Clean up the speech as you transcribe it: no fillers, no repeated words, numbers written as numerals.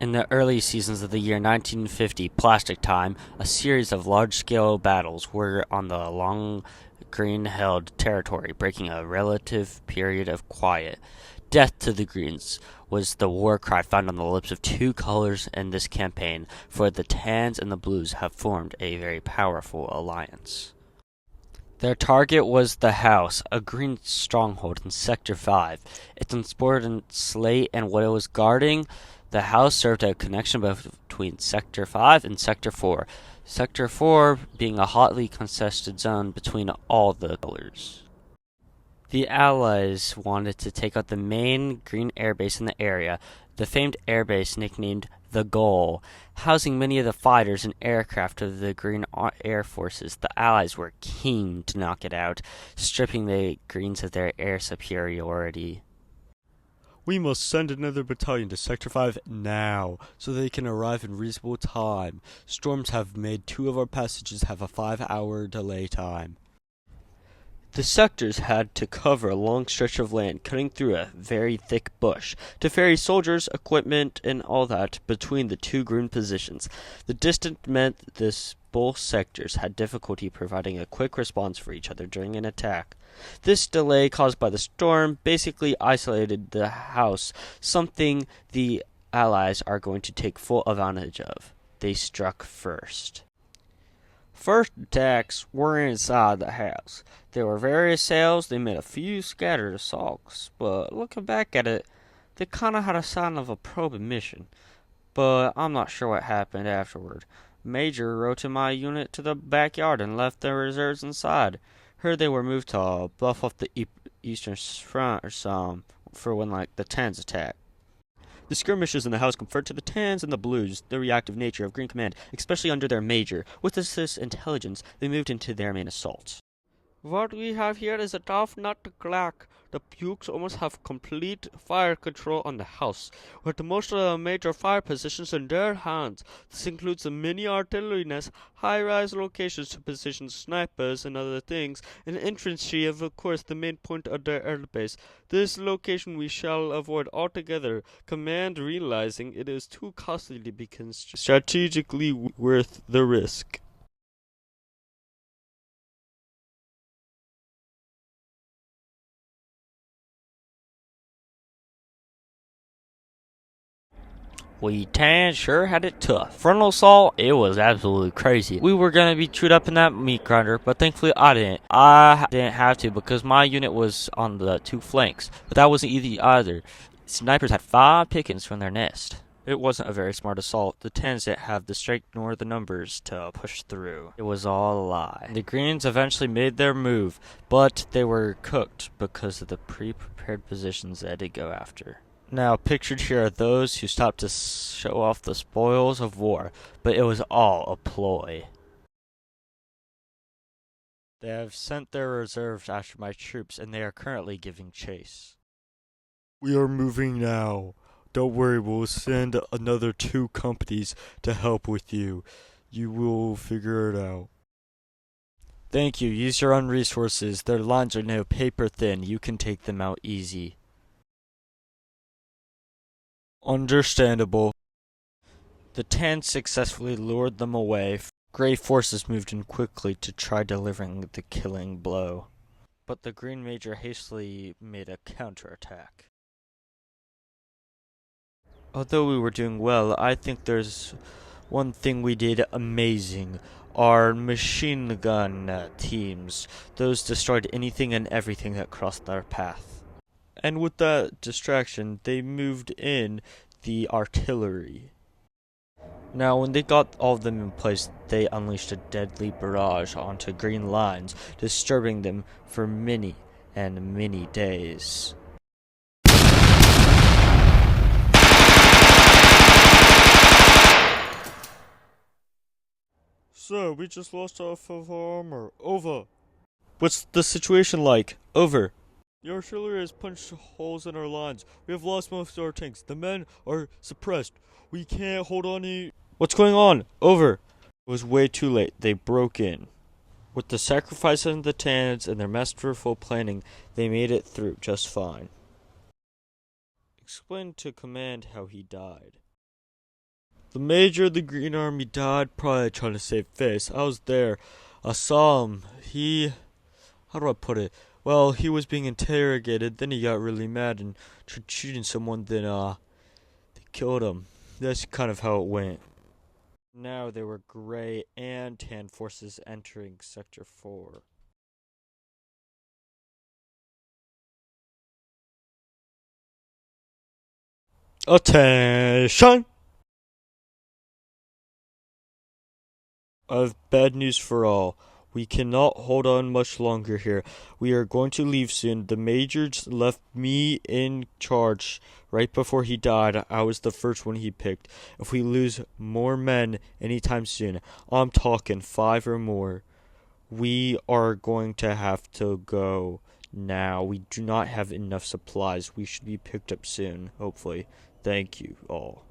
In the early seasons of the year 1950 Plastic Time, a series of large-scale battles were on the long Green-held territory, breaking a relative period of quiet. Death to the Greens was the war cry found on the lips of two colors in this campaign, for the Tans and the Blues have formed a very powerful alliance. Their target was the house, a Green stronghold in Sector 5. Its important slate and what it was guarding, the house served as a connection between Sector 5 and Sector 4. Sector 4 being a hotly contested zone between all the colors. The Allies wanted to take out the main Green airbase in the area, the famed airbase nicknamed the Goal, housing many of the fighters and aircraft of the Green Air Forces. The Allies were keen to knock it out, stripping the Greens of their air superiority. We must send another battalion to Sector 5 now, so they can arrive in reasonable time. Storms have made 2 of our passages have a 5-hour delay time. The sectors had to cover a long stretch of land, cutting through a very thick bush, to ferry soldiers, equipment, and all that between the two Green positions. The distance meant both sectors had difficulty providing a quick response for each other during an attack. This delay caused by the storm basically isolated the house, something the Allies are going to take full advantage of. They struck first. First attacks were inside the house. There were various cells. They made a few scattered assaults, but looking back at it, they kind of had a sign of a probing mission. But I'm not sure what happened afterward. Major rode to my unit to the backyard and left their reserves inside. Heard they were moved to buff off the eastern front or some for when the Tans attack. The skirmishes in the house conferred to the Tans and the Blues the reactive nature of Green Command, especially under their major. With this intelligence, they moved into their main assault. What we have here is a tough nut to crack. The Pukes almost have complete fire control on the house, with most of the major fire positions in their hands. This includes the mini artillery nests, high-rise locations to position snipers and other things, and infantry of course the main point of their airbase. This location we shall avoid altogether, Command realizing it is too costly to be strategically worth the risk. We Tans sure had it tough. Frontal assault, it was absolutely crazy. We were gonna be chewed up in that meat grinder, but thankfully I didn't. I didn't have to because my unit was on the two flanks, but that wasn't easy either. Snipers had 5 pickings from their nest. It wasn't a very smart assault. The Tans didn't have the strength nor the numbers to push through. It was all a lie. The Greens eventually made their move, but they were cooked because of the pre-prepared positions they had to go after. Now, pictured here are those who stopped to show off the spoils of war, but it was all a ploy. They have sent their reserves after my troops, and they are currently giving chase. We are moving now. Don't worry, we'll send another 2 companies to help with you. You will figure it out. Thank you. Use your own resources. Their lines are now paper thin. You can take them out easy. Understandable. The Tans successfully lured them away. Gray forces moved in quickly to try delivering the killing blow, but the Green Major hastily made a counterattack. Although we were doing well, I think there's one thing we did amazing. Our machine gun teams, those destroyed anything and everything that crossed their path. And with that distraction, they moved in the artillery. Now, when they got all of them in place, they unleashed a deadly barrage onto Green lines, disturbing them for many and many days. Sir, we just lost half of our armor. Over. What's the situation like? Over. The artillery has punched holes in our lines. We have lost most of our tanks. The men are suppressed. We can't hold on any. What's going on? Over. It was way too late. They broke in. With the sacrifice of the Tans and their masterful planning, they made it through just fine. Explain to Command how he died. The major of the Green Army died, probably trying to save face. I was there. I saw him. How do I put it? Well, he was being interrogated, then he got really mad and tried shooting someone, then, they killed him. That's kind of how it went. Now there were gray and tan forces entering Sector 4. Attention! I have bad news for all. We cannot hold on much longer here. We are going to leave soon. The major left me in charge right before he died. I was the first one he picked. If we lose more men anytime soon, I'm talking 5 or more, we are going to have to go now. We do not have enough supplies. We should be picked up soon, hopefully. Thank you all.